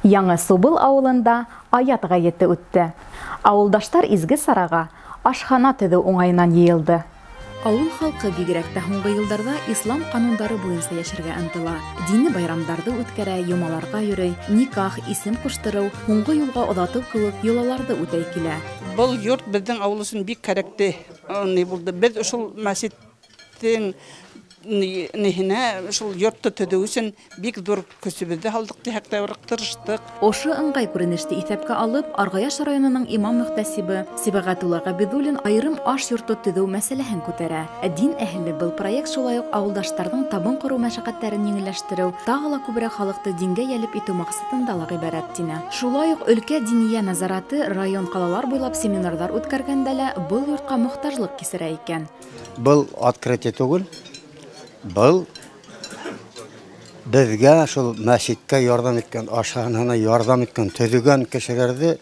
Яңы Субыл ауылында аят гаете үтте. Ауылдаштар изге сарага ашхана төҙөү уңайынан йыйылды. Ауыл халкы бигерәк тә һуңгы йылдарда ислам канундары буенча яшәргә ынтыла. Дини байрамдарды үткәрә, йомаларга йөрөй, никах, исем куштыру, һуңгы юлга оҙатыу кеүек йолаларҙы үтәй килә. Был йорт безнең авыл өсөн бик кәрәкте. Булды. Без ошол мәсеттең нихенә шул йортты төҙөү өсөн бик зур көсөбөҙҙө һалдык дисәк тә тырыштык. Ошо ыңғай күренеште иҫәпкә алып, Арғаяш районының имам мөхтәсибе Сибәғәтулла Ғабидуллин айырым аш йорты төҙөү мәсьәләһен күтәрә. Дин әһеле был проект шулай ук ауылдаштарҙың табын ҡороу мәшәҡәттәрен еңелләштереү, тағы ла күберәк халыҡты дингә йәлеп итеү маҡсатында ла ғибәрәт тине. Шулай ук өлкә диния назараты район ҡалалар буйлап семинарҙар үткәргәндә лә был йортҡа мохтажлыҡ кисерә икән. Был открытие түгел. Был безгә шул мәсҗидкә ярдәм иткән, ашхананы ярдәм иткән, төҙөгән кешеләрҙе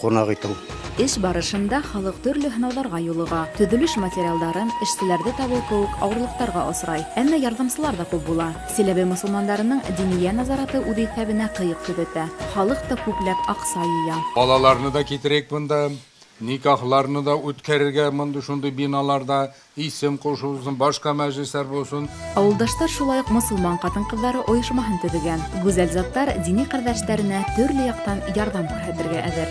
ҡунаҡ итеү. Эш барышында халыҡ төрлө һынауҙарға юлыға, төҙөлөш материалдарын, эшселәрҙе табыу кеүек ауырлыҡтарға осрай. Әммә ярҙамсылар да күп була. Силәбе мосолмандарының диния назараты үҙ иҫәбенә ҡыйыҡ төҙөтә. Халыҡ та күпләп аҡса йыя. Балаларны да китерек бында, никахларны да үткәрергә монда шундый биналарда, исем ҡушыусын, башҡа мәжлестәр булсын. Ауылдаштар шулай уҡ мосолман ҡатын-ҡыҙҙары ойошмаһын төҙөгән. Гүзәл заттар дини ҡәрҙәштәренә төрлө яҡтан ярҙам күрһәтергә әҙер.